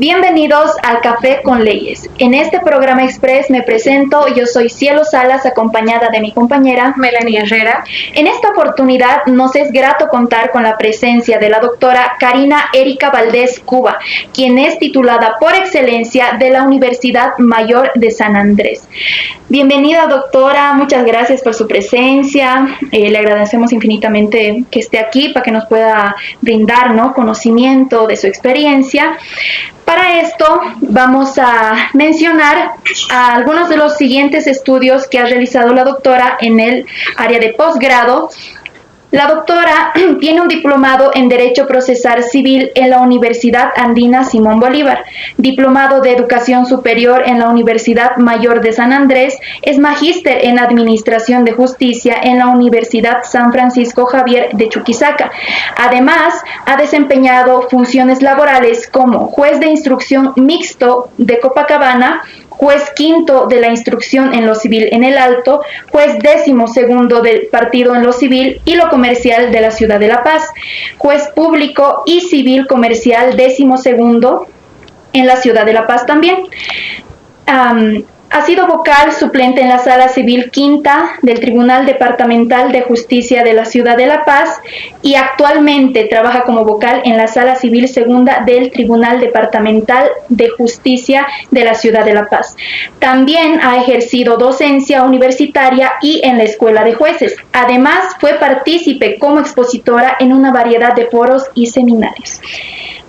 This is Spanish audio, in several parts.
Bienvenidos al Café con Leyes. En este programa express me presento, yo soy Cielo Salas, acompañada de mi compañera Melanie Herrera. En esta oportunidad nos es grato contar con la presencia de la doctora Karina Erika Valdés Cuba, quien es titulada por excelencia de la Universidad Mayor de San Andrés. Bienvenida, doctora, muchas gracias por su presencia. Le agradecemos infinitamente que esté aquí para que nos pueda brindar, ¿no?, conocimiento de su experiencia. Para esto vamos a mencionar algunos de los siguientes estudios que ha realizado la doctora en el área de posgrado. La doctora tiene un diplomado en Derecho Procesal Civil en la Universidad Andina Simón Bolívar, diplomado de Educación Superior en la Universidad Mayor de San Andrés, es magíster en Administración de Justicia en la Universidad San Francisco Javier de Chuquisaca. Además, ha desempeñado funciones laborales como juez de instrucción mixto de Copacabana, juez quinto de la instrucción en lo civil en el Alto, juez 12º del partido en lo civil y lo comercial de la ciudad de La Paz, juez público y civil comercial 12º en la ciudad de La Paz también. Ha sido vocal suplente en la Sala Civil Quinta del Tribunal Departamental de Justicia de la Ciudad de La Paz y actualmente trabaja como vocal en la Sala Civil Segunda del Tribunal Departamental de Justicia de la Ciudad de La Paz. También ha ejercido docencia universitaria y en la Escuela de Jueces. Además, fue partícipe como expositora en una variedad de foros y seminarios.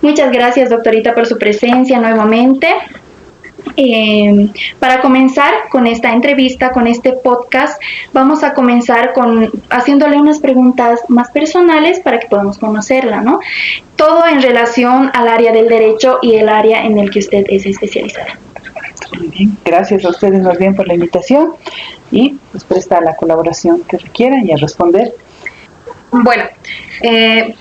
Muchas gracias, doctorita, por su presencia nuevamente. Para comenzar con esta entrevista, con este podcast, vamos a comenzar haciéndole unas preguntas más personales para que podamos conocerla, ¿no? Todo en relación al área del derecho y el área en el que usted es especializada. Muy bien, gracias a ustedes más bien por la invitación y pues presta la colaboración que requieran y a responder. Bueno,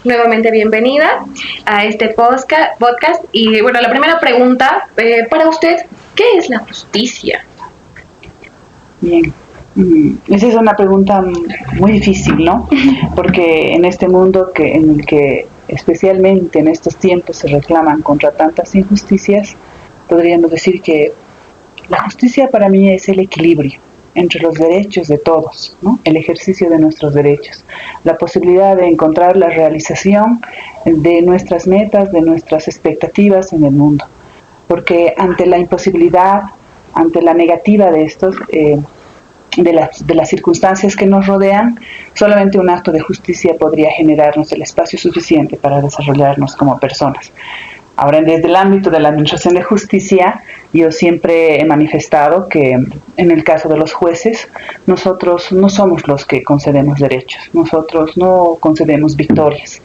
nuevamente bienvenida a este podcast. Y bueno, la primera pregunta para usted, ¿qué es la justicia? Bien, esa es una pregunta muy difícil, ¿no? Porque en este mundo en el que especialmente en estos tiempos se reclaman contra tantas injusticias, podríamos decir que la justicia para mí es el equilibrio entre los derechos de todos, ¿no? El ejercicio de nuestros derechos, la posibilidad de encontrar la realización de nuestras metas, de nuestras expectativas en el mundo. Porque ante la imposibilidad, ante la negativa de estos, de las circunstancias que nos rodean, solamente un acto de justicia podría generarnos el espacio suficiente para desarrollarnos como personas. Ahora, desde el ámbito de la Administración de Justicia, yo siempre he manifestado que en el caso de los jueces, nosotros no somos los que concedemos derechos, nosotros no concedemos victorias.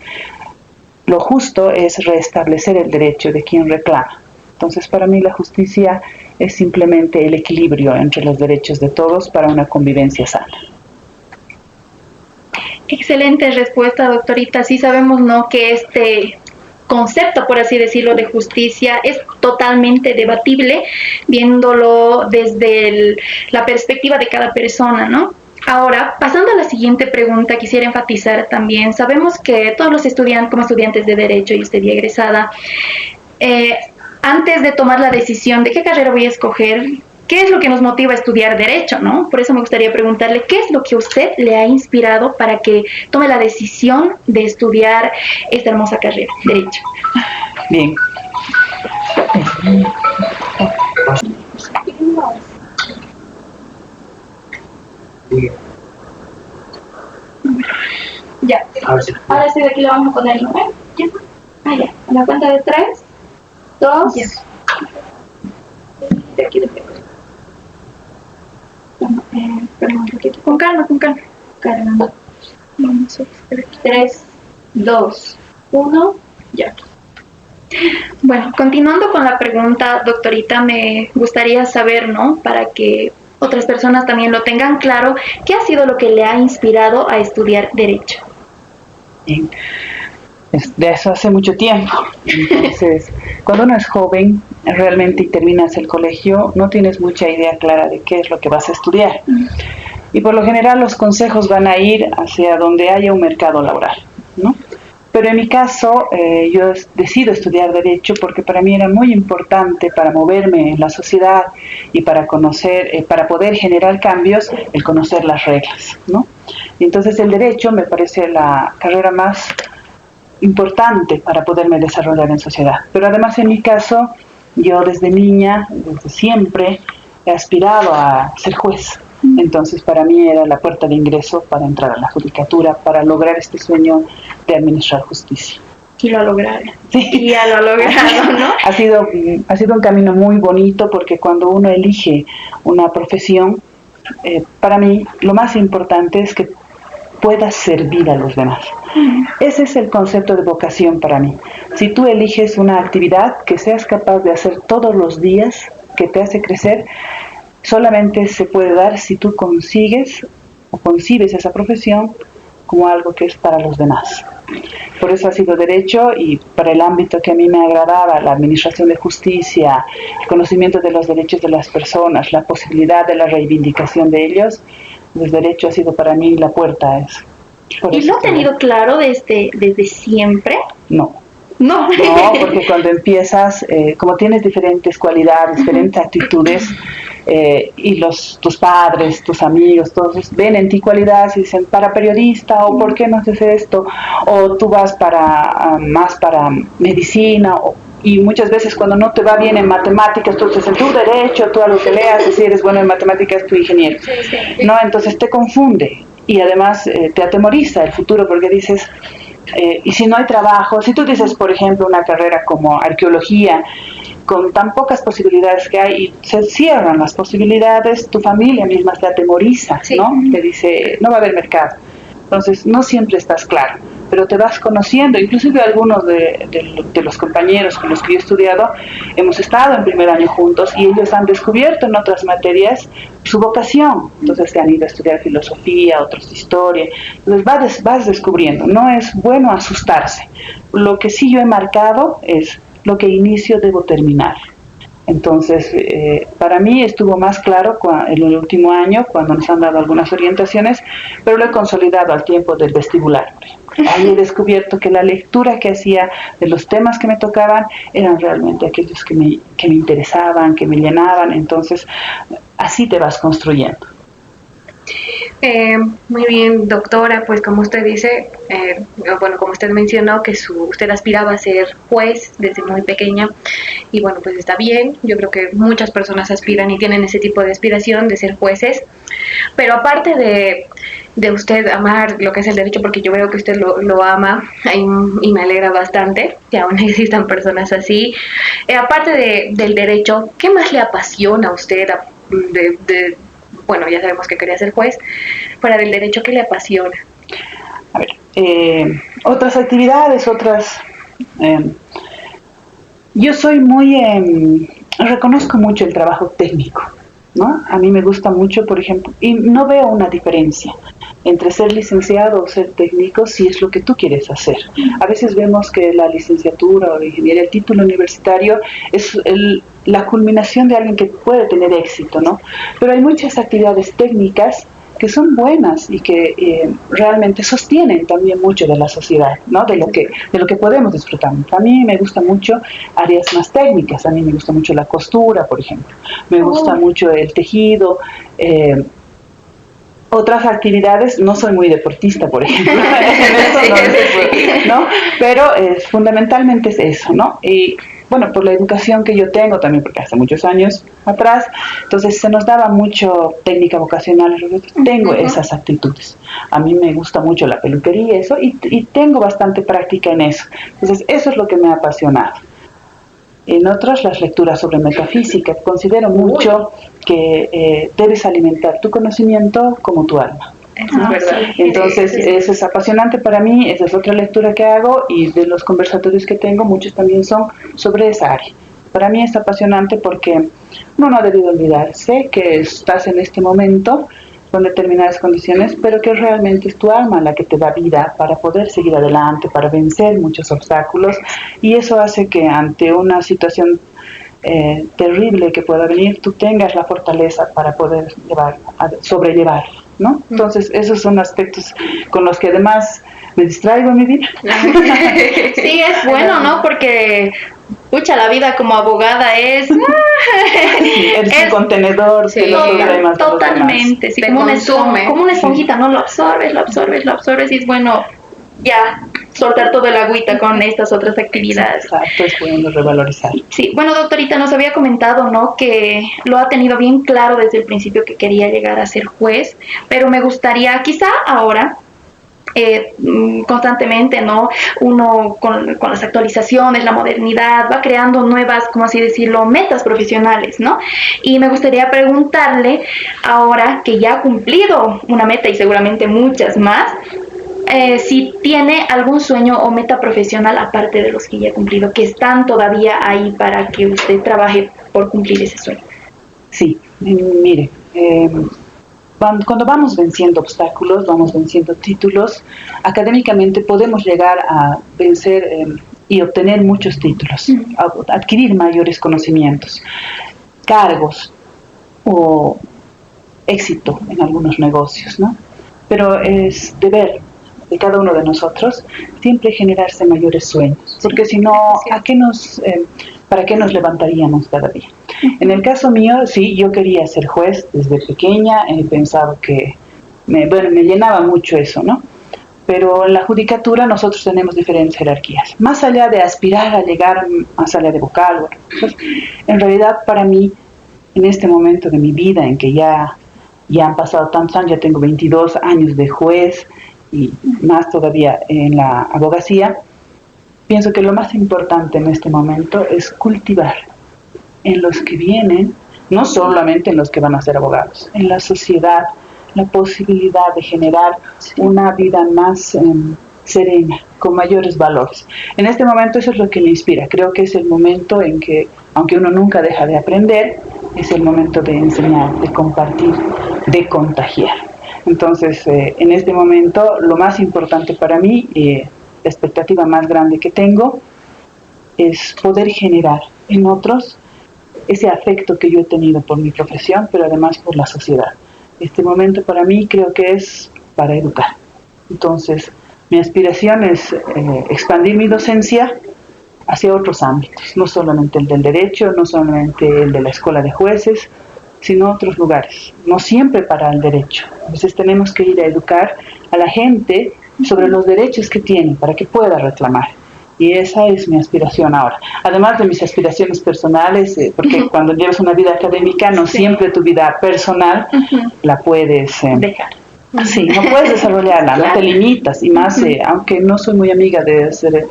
Lo justo es restablecer el derecho de quien reclama. Entonces, para mí la justicia es simplemente el equilibrio entre los derechos de todos para una convivencia sana. Excelente respuesta, doctorita. Sí sabemos, ¿no?, que este concepto, por así decirlo, de justicia es totalmente debatible, viéndolo desde la perspectiva de cada persona, ¿no? Ahora, pasando a la siguiente pregunta, quisiera enfatizar también, sabemos que todos los estudiantes, como estudiantes de Derecho, y usted ya egresada, antes de tomar la decisión de qué carrera voy a escoger, ¿qué es lo que nos motiva a estudiar Derecho, no? Por eso me gustaría preguntarle, ¿qué es lo que a usted le ha inspirado para que tome la decisión de estudiar esta hermosa carrera, Derecho? Bien. Ya. Ahora sí, de aquí le vamos a poner, ¿no? ¿Ya? Ah, ya. A la cuenta de 3, 2. Ya. De aquí, de aquí. Perdón, un poquito. Con calma. Cargando. 3, 2, 1, ya. Bueno, continuando con la pregunta, doctorita, me gustaría saber, ¿no?, para que otras personas también lo tengan claro, ¿qué ha sido lo que le ha inspirado a estudiar Derecho? Bien. De eso hace mucho tiempo. Entonces, cuando uno es joven, realmente y terminas el colegio, no tienes mucha idea clara de qué es lo que vas a estudiar. Y por lo general los consejos van a ir hacia donde haya un mercado laboral, ¿no? Pero en mi caso, yo decido estudiar Derecho porque para mí era muy importante para moverme en la sociedad y para conocer, para poder generar cambios, el conocer las reglas, ¿no? Y entonces el Derecho me parece la carrera más importante para poderme desarrollar en sociedad. Pero además en mi caso, yo desde niña, desde siempre, he aspirado a ser juez. Entonces para mí era la puerta de ingreso para entrar a la judicatura, para lograr este sueño de administrar justicia. Y lo ha logrado. Sí. Y ya lo ha logrado, ¿no? Ha sido un camino muy bonito porque cuando uno elige una profesión, para mí lo más importante es que puedas servir a los demás. Ese es el concepto de vocación para mí. Si tú eliges una actividad que seas capaz de hacer todos los días, que te hace crecer, solamente se puede dar si tú consigues o concibes esa profesión como algo que es para los demás. Por eso ha sido Derecho, y para el ámbito que a mí me agradaba, la administración de justicia, el conocimiento de los derechos de las personas, la posibilidad de la reivindicación de ellos, el Derecho ha sido para mí la puerta a eso. ¿Y lo ha tenido claro desde siempre? No. No. No, porque cuando empiezas, como tienes diferentes cualidades, diferentes actitudes, y tus padres, tus amigos, todos ven en ti cualidades y dicen, para periodista, o ¿por qué no haces esto? O tú vas más para medicina, y muchas veces cuando no te va bien en matemáticas, tú dices, en tu derecho, tú a lo que leas, si eres bueno en matemáticas, tú ingeniero. No, entonces te confunde, y además te atemoriza el futuro, porque dices, y si no hay trabajo, si tú dices, por ejemplo, una carrera como arqueología, con tan pocas posibilidades que hay y se cierran las posibilidades, tu familia misma te atemoriza, sí, ¿no? Te dice, no va a haber mercado. Entonces, no siempre estás claro, pero te vas conociendo. Inclusive algunos de los compañeros con los que yo he estudiado, hemos estado en primer año juntos y ellos han descubierto en otras materias su vocación. Entonces, se han ido a estudiar filosofía, otros historia. Entonces, vas descubriendo. No es bueno asustarse. Lo que sí yo he marcado es lo que inicio debo terminar. Entonces, para mí estuvo más claro en el último año, cuando nos han dado algunas orientaciones, pero lo he consolidado al tiempo del vestibular. Ahí he descubierto que la lectura que hacía de los temas que me tocaban eran realmente aquellos que me interesaban, que me llenaban. Entonces, así te vas construyendo. Muy bien, doctora, pues como usted dice, bueno, como usted mencionó que usted aspiraba a ser juez desde muy pequeña, y bueno, pues está bien. Yo creo que muchas personas aspiran y tienen ese tipo de aspiración de ser jueces, pero aparte de usted amar lo que es el derecho, porque yo veo que usted lo ama y me alegra bastante que aún existan personas así, aparte del derecho, ¿qué más le apasiona a usted bueno, ya sabemos que quería ser juez, fuera del derecho, ¿qué le apasiona? A ver, otras actividades, yo soy reconozco mucho el trabajo técnico, ¿no? A mí me gusta mucho, por ejemplo, y no veo una diferencia entre ser licenciado o ser técnico si es lo que tú quieres hacer. A veces vemos que la licenciatura o ingeniería, el título universitario es la culminación de alguien que puede tener éxito, ¿no? Pero hay muchas actividades técnicas que son buenas y que realmente sostienen también mucho de la sociedad, ¿no? De lo que podemos disfrutar. A mí me gusta mucho áreas más técnicas. A mí me gusta mucho la costura, por ejemplo. Me gusta mucho el tejido. Otras actividades, no soy muy deportista, por ejemplo, ¿no? Pero fundamentalmente es eso, ¿no? Y bueno, por la educación que yo tengo también, porque hace muchos años atrás, entonces se nos daba mucho técnica vocacional, tengo esas actitudes. A mí me gusta mucho la peluquería, eso, y tengo bastante práctica en eso. Entonces, eso es lo que me ha apasionado. En otras, las lecturas sobre metafísica. Considero mucho que debes alimentar tu conocimiento como tu alma. Eso es verdad. Entonces, eso es apasionante para mí. Esa es otra lectura que hago, y de los conversatorios que tengo, muchos también son sobre esa área. Para mí es apasionante porque uno no ha debido olvidarse que estás en este momento con determinadas condiciones, pero que realmente es tu alma la que te da vida para poder seguir adelante, para vencer muchos obstáculos, y eso hace que ante una situación terrible que pueda venir, tú tengas la fortaleza para poder sobrellevarlo, ¿no? Entonces, esos son aspectos con los que además me distraigo en mi vida. Sí, es bueno, ¿no? Porque, pucha, la vida como abogada es... Sí, eres un contenedor sí, que lo absorbe más de los demás. Totalmente, sí, Te como consume. como una esponjita, ¿no? Lo absorbes, lo absorbes, lo absorbes y es bueno ya soltar todo el agüita con estas otras actividades. Exacto, es bueno revalorizar. Sí, bueno, doctorita, nos había comentado, ¿no? Que lo ha tenido bien claro desde el principio que quería llegar a ser juez, pero me gustaría, quizá ahora, constantemente, ¿no? Uno con las actualizaciones, la modernidad, va creando nuevas, como así decirlo, metas profesionales, ¿no? Y me gustaría preguntarle, ahora que ya ha cumplido una meta y seguramente muchas más, si tiene algún sueño o meta profesional aparte de los que ya ha cumplido, que están todavía ahí para que usted trabaje por cumplir ese sueño. Sí, mire, cuando vamos venciendo obstáculos, vamos venciendo títulos, académicamente podemos llegar a vencer y obtener muchos títulos, adquirir mayores conocimientos, cargos o éxito en algunos negocios, ¿no? Pero es deber de cada uno de nosotros siempre generarse mayores sueños, porque si no, ¿para qué nos levantaríamos cada día? En el caso mío, sí, yo quería ser juez desde pequeña, he pensado que, me llenaba mucho eso, ¿no? Pero en la judicatura nosotros tenemos diferentes jerarquías. Más allá de aspirar a llegar más allá de vocal, bueno, pues, en realidad para mí, en este momento de mi vida en que ya han pasado tantos años, ya tengo 22 años de juez y más todavía en la abogacía, pienso que lo más importante en este momento es cultivar en los que vienen, no solamente en los que van a ser abogados, en la sociedad, la posibilidad de generar una vida más serena, con mayores valores. En este momento eso es lo que me inspira. Creo que es el momento en que, aunque uno nunca deja de aprender, es el momento de enseñar, de compartir, de contagiar. Entonces, en este momento, lo más importante para mí, la expectativa más grande que tengo, es poder generar en otros ese afecto que yo he tenido por mi profesión, pero además por la sociedad. Este momento para mí creo que es para educar. Entonces, mi aspiración es expandir mi docencia hacia otros ámbitos, no solamente el del derecho, no solamente el de la escuela de jueces, sino otros lugares, no siempre para el derecho. A veces tenemos que ir a educar a la gente sobre los derechos que tiene para que pueda reclamar. Y esa es mi aspiración ahora. Además de mis aspiraciones personales, porque cuando llevas una vida académica, no siempre tu vida personal la puedes dejar. Sí, no puedes desarrollarla, no te limitas. Y más, aunque no soy muy amiga de ser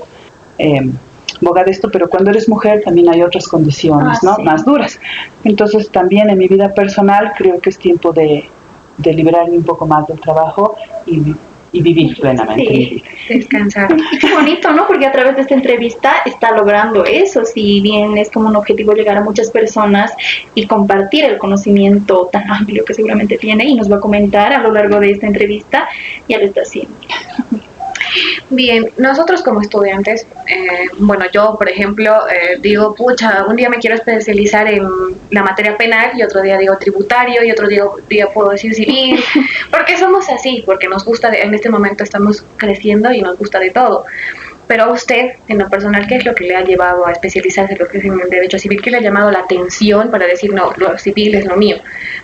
abogada de esto, pero cuando eres mujer también hay otras condiciones, ¿no? Más duras. Entonces también en mi vida personal creo que es tiempo de liberarme un poco más del trabajo y vivir plenamente. Sí, descansar. Qué bonito, ¿no? Porque a través de esta entrevista está logrando eso, si bien es como un objetivo llegar a muchas personas y compartir el conocimiento tan amplio que seguramente tiene y nos va a comentar a lo largo de esta entrevista, ya lo está haciendo. Bien, nosotros como estudiantes, bueno, yo por ejemplo digo, pucha, un día me quiero especializar en la materia penal y otro día digo tributario y otro día puedo decir civil, porque somos así, porque nos gusta, en este momento estamos creciendo y nos gusta de todo. Pero a usted, en lo personal, ¿qué es lo que le ha llevado a especializarse en lo que es en el derecho civil? ¿Qué le ha llamado la atención para decir, no, lo civil es lo mío?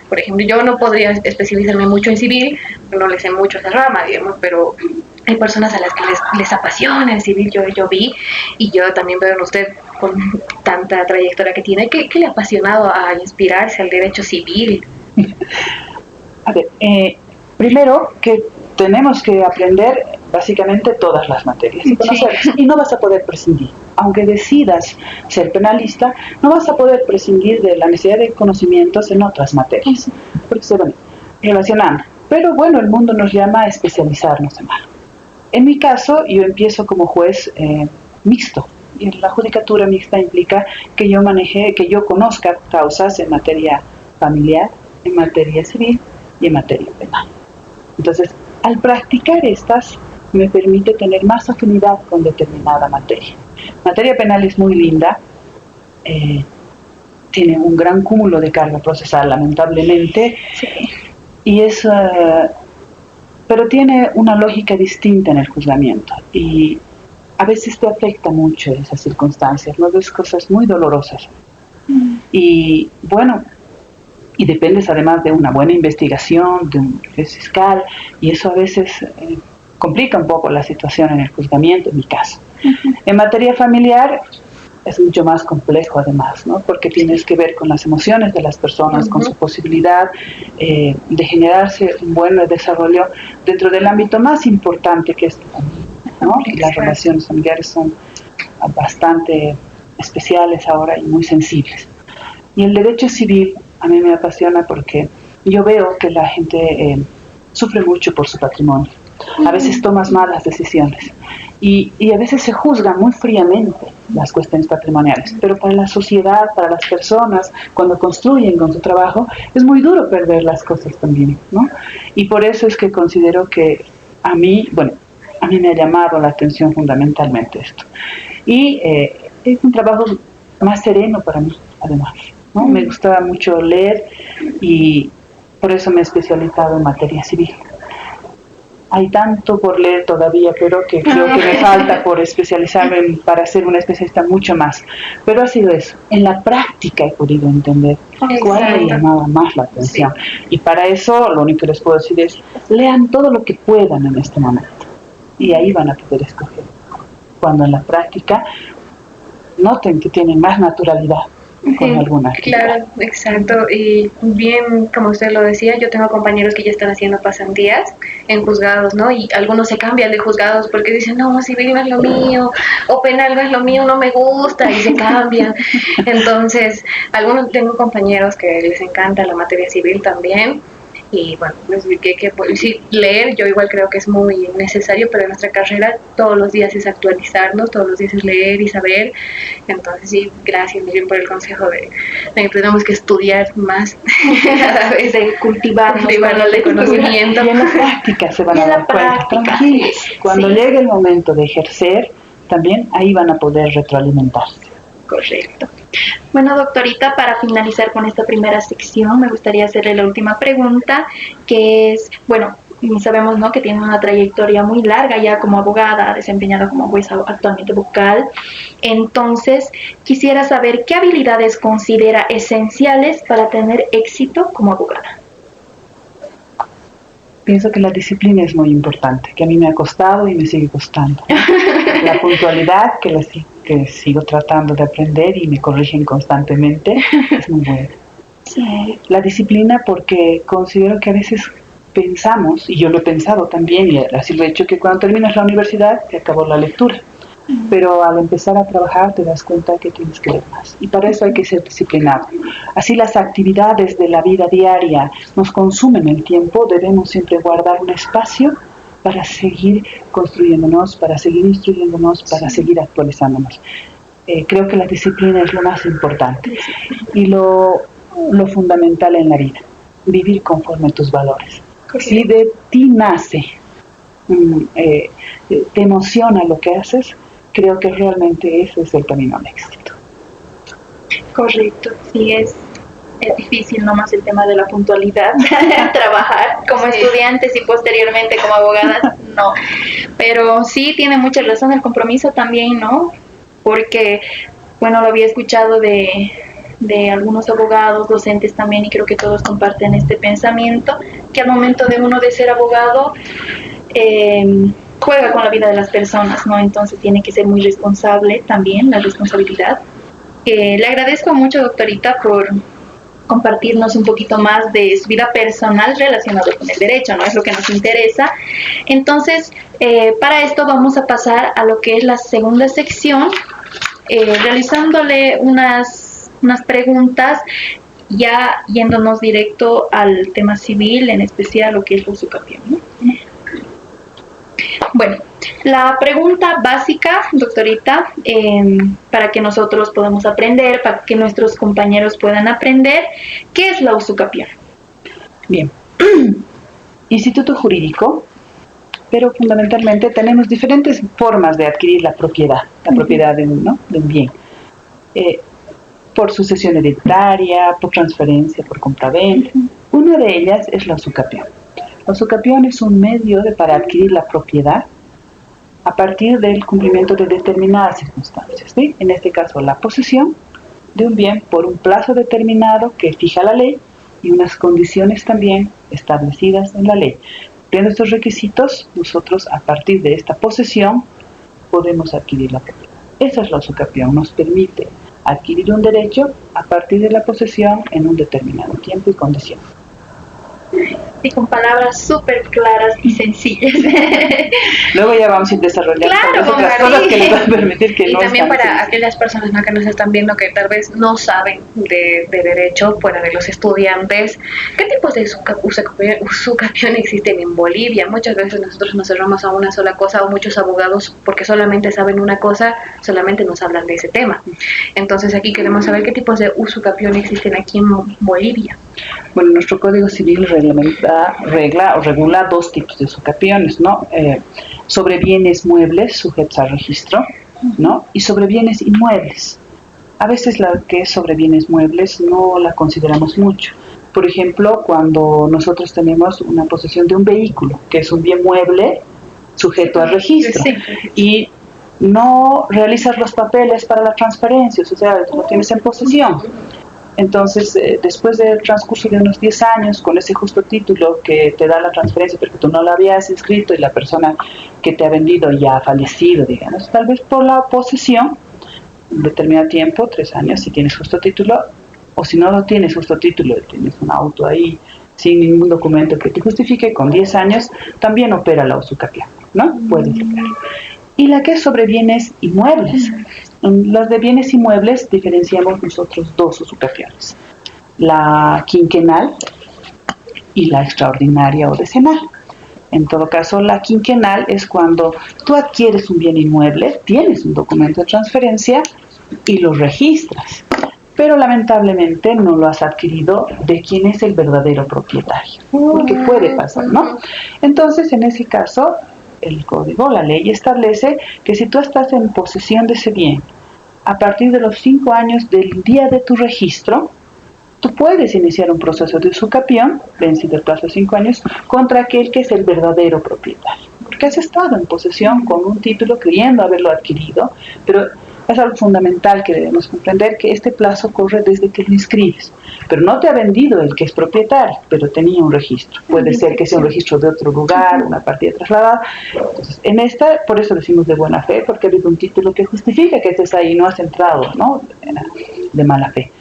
Por ejemplo, yo no podría especializarme mucho en civil, no le sé mucho a esa rama, digamos, pero hay personas a las que les apasiona el civil, yo vi, y yo también veo en usted con tanta trayectoria que tiene. ¿Qué le ha apasionado a inspirarse al derecho civil? A ver, primero que tenemos que aprender básicamente todas las materias y conocerlas, y no vas a poder prescindir. Aunque decidas ser penalista, no vas a poder prescindir de la necesidad de conocimientos en otras materias, porque se van relacionando. Pero bueno, el mundo nos llama a especializarnos en algo. En mi caso, yo empiezo como juez mixto, y la judicatura mixta implica que yo conozca causas en materia familiar, en materia civil y en materia penal. Entonces, al practicar estas, me permite tener más afinidad con determinada materia. Materia penal es muy linda, tiene un gran cúmulo de carga procesal, lamentablemente, y es pero tiene una lógica distinta en el juzgamiento y a veces te afecta mucho esas circunstancias, no ves cosas muy dolorosas. Y bueno, y dependes además de una buena investigación, de un juez fiscal, y eso a veces complica un poco la situación en el juzgamiento, en mi caso. En materia familiar es mucho más complejo además, ¿no? Porque tienes que ver con las emociones de las personas, con su posibilidad de generarse un buen desarrollo dentro del ámbito más importante que es la familia, ¿no? Y las relaciones familiares son bastante especiales ahora y muy sensibles. Y el derecho civil a mí me apasiona porque yo veo que la gente sufre mucho por su patrimonio. A veces tomas malas decisiones y a veces se juzgan muy fríamente las cuestiones patrimoniales, pero para la sociedad, para las personas, cuando construyen con su trabajo, es muy duro perder las cosas también, ¿no? Y por eso es que considero que a mí me ha llamado la atención fundamentalmente esto. Y es un trabajo más sereno para mí, además, ¿no? Me gustaba mucho leer y por eso me he especializado en materia civil. Hay tanto por leer todavía, pero que creo que me falta por especializarme para ser una especialista mucho más. Pero ha sido eso. En la práctica he podido entender cuál me llamaba más la atención. Sí. Y para eso lo único que les puedo decir es, lean todo lo que puedan en este momento. Y ahí van a poder escoger. Cuando en la práctica noten que tienen más naturalidad con alguna actividad. Claro, exacto. Y bien, como usted lo decía, yo tengo compañeros que ya están haciendo pasantías en juzgados, ¿no? Y algunos se cambian de juzgados porque dicen, no, civil no es lo mío, o penal no es lo mío, no me gusta, y se cambian. Entonces, tengo compañeros que les encanta la materia civil también. Y bueno, sí, leer yo igual creo que es muy necesario, pero en nuestra carrera todos los días es actualizarnos, todos los días es leer y saber. Entonces sí, gracias muy bien por el consejo de que tenemos que estudiar más a vez de cultivar el conocimiento. Y en la práctica se van a dar cuenta, tranquilos. Cuando llegue el momento de ejercer, también ahí van a poder retroalimentarse. Correcto. Bueno, doctorita, para finalizar con esta primera sección, me gustaría hacerle la última pregunta, que es, bueno, sabemos, ¿no?, que tiene una trayectoria muy larga ya como abogada, desempeñada como jueza actualmente vocal. Entonces, quisiera saber qué habilidades considera esenciales para tener éxito como abogada. Pienso que la disciplina es muy importante, que a mí me ha costado y me sigue costando. La puntualidad, que sigo tratando de aprender y me corrigen constantemente, es muy buena. Sí. La disciplina, porque considero que a veces pensamos, y yo lo he pensado también, y así lo he hecho, que cuando terminas la universidad te acabó la lectura. Pero al empezar a trabajar te das cuenta que tienes que leer más. Y para eso hay que ser disciplinado. Así las actividades de la vida diaria nos consumen el tiempo, debemos siempre guardar un espacio para seguir construyéndonos, para seguir instruyéndonos, para seguir actualizándonos. Creo que la disciplina es lo más importante y lo fundamental en la vida, vivir conforme a tus valores. Si de ti nace, te emociona lo que haces, creo que realmente ese es el camino al éxito. Correcto, sí, es difícil nomás el tema de la puntualidad, trabajar como estudiantes y posteriormente como abogadas, no. Pero sí tiene mucha razón el compromiso también, ¿no? Porque, bueno, lo había escuchado de algunos abogados, docentes también, y creo que todos comparten este pensamiento, que al momento de uno de ser abogado, juega con la vida de las personas, ¿no? Entonces tiene que ser muy responsable también, la responsabilidad. Le agradezco mucho, doctorita, por compartirnos un poquito más de su vida personal relacionada con el derecho, ¿no? Es lo que nos interesa. Entonces, para esto vamos a pasar a lo que es la segunda sección, realizándole unas preguntas, ya yéndonos directo al tema civil, en especial lo que es uso capión, ¿no? Bueno, la pregunta básica, doctorita, para que nosotros podamos aprender, para que nuestros compañeros puedan aprender, ¿qué es la usucapión? Bien, instituto jurídico, pero fundamentalmente tenemos diferentes formas de adquirir la propiedad de un bien. Por sucesión hereditaria, por transferencia, por compraventa. Una de ellas es la usucapión. La usucapión es un medio para adquirir la propiedad a partir del cumplimiento de determinadas circunstancias, ¿sí? En este caso, la posesión de un bien por un plazo determinado que fija la ley y unas condiciones también establecidas en la ley. Viendo estos requisitos, nosotros a partir de esta posesión podemos adquirir la propiedad. Esa es la usucapión, nos permite adquirir un derecho a partir de la posesión en un determinado tiempo y condición. Y con palabras súper claras y sencillas. Luego ya vamos a ir desarrollando otras cosas que nos van a permitir que y no también para aquellas personas, ¿no?, que nos están viendo que tal vez no saben de derecho, fuera de los estudiantes, ¿qué tipos de usucapión existen en Bolivia? Muchas veces nosotros nos cerramos a una sola cosa, o muchos abogados, porque solamente saben una cosa, solamente nos hablan de ese tema. Entonces aquí queremos saber qué tipos de usucapión existen aquí en Bolivia. Bueno, nuestro Código Civil regula dos tipos de usucapiones, ¿no? Sobre bienes muebles sujetos a registro, ¿no? Y sobre bienes inmuebles. A veces la que es sobre bienes muebles no la consideramos mucho. Por ejemplo, cuando nosotros tenemos una posesión de un vehículo, que es un bien mueble sujeto a registro, sí, y no realizas los papeles para la transferencia, o sea, lo tienes en posesión. Entonces, después del transcurso de unos 10 años, con ese justo título que te da la transferencia, porque tú no la habías inscrito y la persona que te ha vendido ya ha fallecido, digamos, tal vez por la posesión, un determinado tiempo, 3 años, si tienes justo título, o si no lo tienes justo título, tienes un auto ahí sin ningún documento que te justifique, con 10 años también opera la usucapión, ¿no? Puedes operar. Y la que es sobre bienes inmuebles. Las de bienes inmuebles diferenciamos nosotros dos usucapiones, la quinquenal y la extraordinaria o decenal. En todo caso, la quinquenal es cuando tú adquieres un bien inmueble, tienes un documento de transferencia y lo registras, pero lamentablemente no lo has adquirido de quien es el verdadero propietario, porque puede pasar, ¿no? Entonces, en ese caso, el código, la ley establece que si tú estás en posesión de ese bien a partir de los 5 años del día de tu registro, tú puedes iniciar un proceso de usucapión, vencido el plazo de 5 años, contra aquel que es el verdadero propietario. Porque has estado en posesión con un título queriendo haberlo adquirido, pero es algo fundamental que debemos comprender, que este plazo corre desde que lo inscribes. Pero no te ha vendido el que es propietario, pero tenía un registro. Puede ser que sea un registro de otro lugar, una partida trasladada. Entonces, en esta, por eso decimos de buena fe, porque ha habido un título que justifica que estés ahí, no has entrado, ¿no?, de mala fe.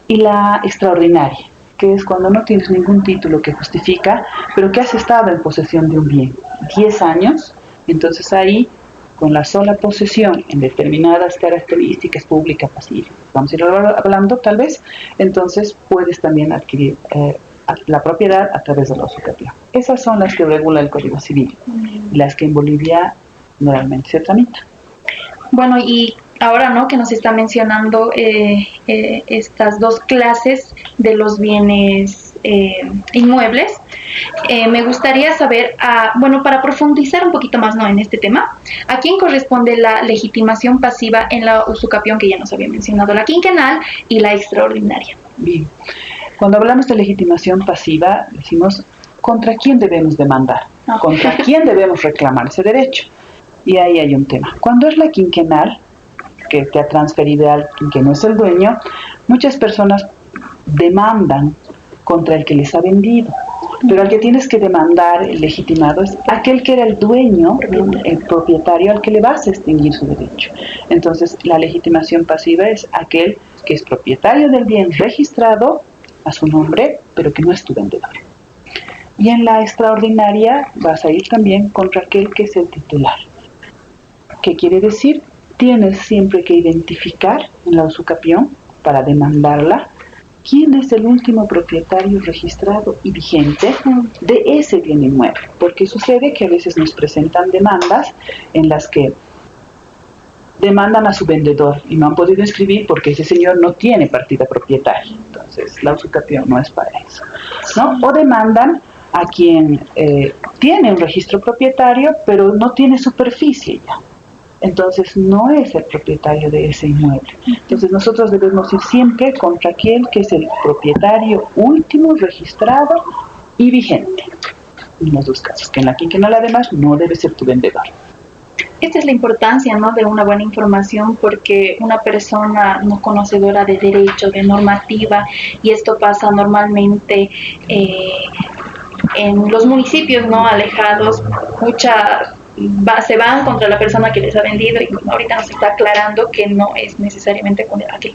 Y la extraordinaria, que es cuando no tienes ningún título que justifica, pero que has estado en posesión de un bien 10 años, entonces ahí, con la sola posesión en determinadas características públicas, pasivas, vamos a ir hablando tal vez, entonces puedes también adquirir la propiedad a través de la usucapión. Esas son las que regula el Código Civil, las que en Bolivia normalmente se tramitan. Bueno, y ahora, ¿no?, que nos está mencionando estas dos clases de los bienes inmuebles, me gustaría saber, bueno, para profundizar un poquito más, ¿no?, en este tema, ¿a quién corresponde la legitimación pasiva en la usucapión, que ya nos había mencionado, la quinquenal y la extraordinaria? Bien, cuando hablamos de legitimación pasiva, decimos contra quién debemos demandar, contra quién debemos reclamar ese derecho, y ahí hay un tema. Cuando es la quinquenal, que te ha transferido a alguien que no es el dueño, muchas personas demandan contra el que les ha vendido, pero al que tienes que demandar, el legitimado, es aquel que era el dueño, el propietario al que le vas a extinguir su derecho. Entonces, la legitimación pasiva es aquel que es propietario del bien registrado a su nombre, pero que no es tu vendedor. Y en la extraordinaria vas a ir también contra aquel que es el titular. ¿Qué quiere decir? Tienes siempre que identificar en la usucapión, para demandarla, quién es el último propietario registrado y vigente de ese bien inmueble. Porque sucede que a veces nos presentan demandas en las que demandan a su vendedor y no han podido inscribir porque ese señor no tiene partida propietaria. Entonces, la usucapión no es para eso, ¿no? O demandan a quien tiene un registro propietario, pero no tiene superficie ya. Entonces no es el propietario de ese inmueble. Entonces nosotros debemos ir siempre contra aquel que es el propietario último registrado y vigente. en los dos casos, que en la quinquenal además no debe ser tu vendedor. Esta es la importancia, ¿no?, de una buena información, porque una persona no conocedora de derecho, de normativa, y esto pasa normalmente en los municipios, ¿no?, alejados, se van contra la persona que les ha vendido, y ahorita nos está aclarando que no es necesariamente con aquel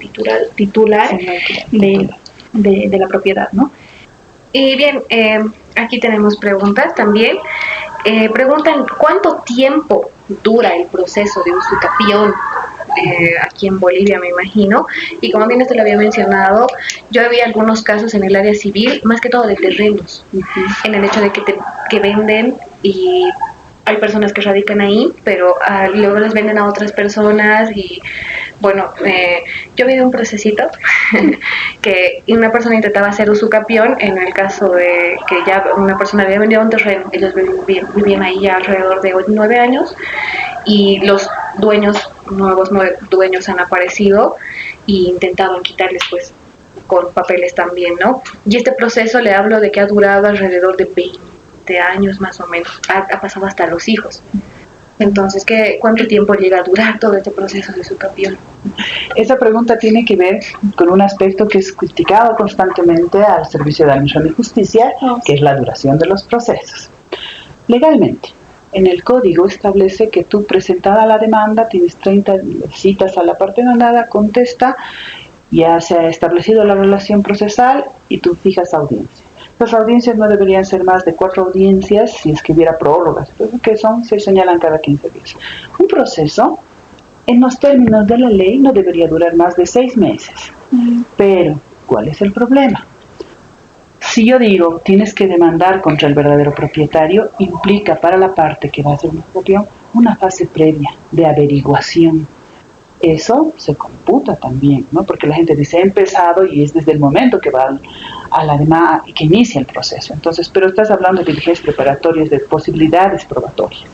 titular de la propiedad, ¿no? Y bien, aquí tenemos preguntas también. Preguntan, ¿cuánto tiempo dura el proceso de usucapión aquí en Bolivia, me imagino? Y como bien esto lo había mencionado, yo había algunos casos en el área civil, más que todo de terrenos, en el hecho de que venden y hay personas que radican ahí, pero luego les venden a otras personas y bueno, yo vi un procesito que una persona intentaba hacer usucapión en el caso de que ya una persona había vendido un terreno, ellos vivían ahí ya alrededor de 9 años y los nuevos dueños han aparecido e intentaban quitarles pues con papeles también, ¿no? Y este proceso le hablo de que ha durado alrededor de 20 años más o menos, ha pasado hasta los hijos. Entonces, ¿cuánto tiempo llega a durar todo este proceso de usucapión? Esa pregunta tiene que ver con un aspecto que es criticado constantemente al Servicio de Administración de Justicia, que es la duración de los procesos. Legalmente, en el código establece que tú, presentada la demanda, tienes 30 citas a la parte demandada, contesta, ya se ha establecido la relación procesal y tú fijas audiencia. Las audiencias no deberían ser más de 4 audiencias si es que hubiera prórrogas, que se señalan cada 15 días. Un proceso, en los términos de la ley, no debería durar más de 6 meses. Pero, ¿cuál es el problema? Si yo digo, tienes que demandar contra el verdadero propietario, implica para la parte que va a hacer una expropiación una fase previa de averiguación. Eso se computa también, ¿no? Porque la gente dice, he empezado y es desde el momento que va a la demanda y que inicia el proceso. Entonces, pero estás hablando de diligencias preparatorias, de posibilidades probatorias.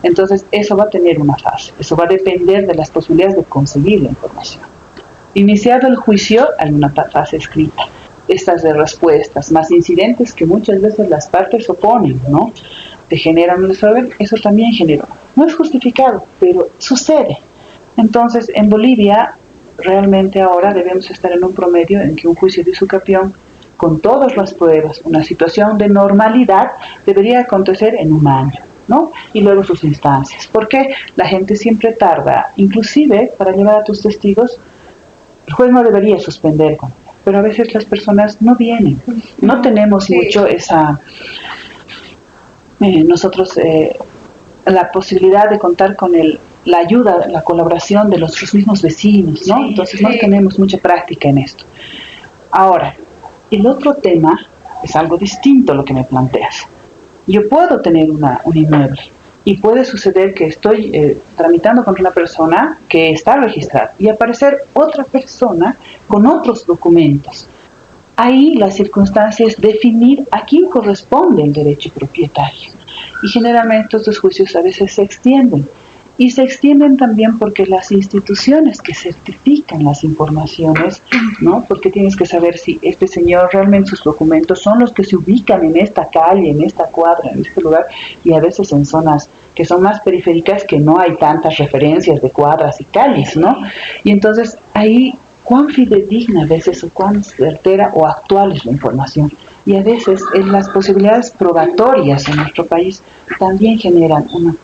Entonces, eso va a tener una fase. Eso va a depender de las posibilidades de conseguir la información. Iniciado el juicio, hay una fase escrita. Estas de respuestas, más incidentes que muchas veces las partes oponen, ¿no? Te generan un desorden, eso también generó. No es justificado, pero sucede. Entonces, en Bolivia, realmente ahora debemos estar en un promedio en que un juicio de usucapión, con todas las pruebas, una situación de normalidad, debería acontecer en 1 año, ¿no? Y luego sus instancias. Porque la gente siempre tarda, inclusive para llevar a tus testigos, el juez no debería suspender, pero a veces las personas no vienen. No tenemos mucho esa... la posibilidad de contar con la ayuda, la colaboración de los mismos vecinos, ¿no? Entonces no tenemos mucha práctica en esto. Ahora, el otro tema es algo distinto a lo que me planteas. Yo puedo tener un inmueble y puede suceder que estoy tramitando contra una persona que está registrada y aparecer otra persona con otros documentos. Ahí la circunstancia es definir a quién corresponde el derecho propietario. Y generalmente estos juicios a veces se extienden. Y se extienden también porque las instituciones que certifican las informaciones, ¿no? Porque tienes que saber si este señor realmente sus documentos son los que se ubican en esta calle, en esta cuadra, en este lugar, y a veces en zonas que son más periféricas que no hay tantas referencias de cuadras y calles, ¿no? Y entonces ahí, cuán fidedigna a veces o cuán certera o actual es la información. Y a veces las posibilidades probatorias en nuestro país también generan una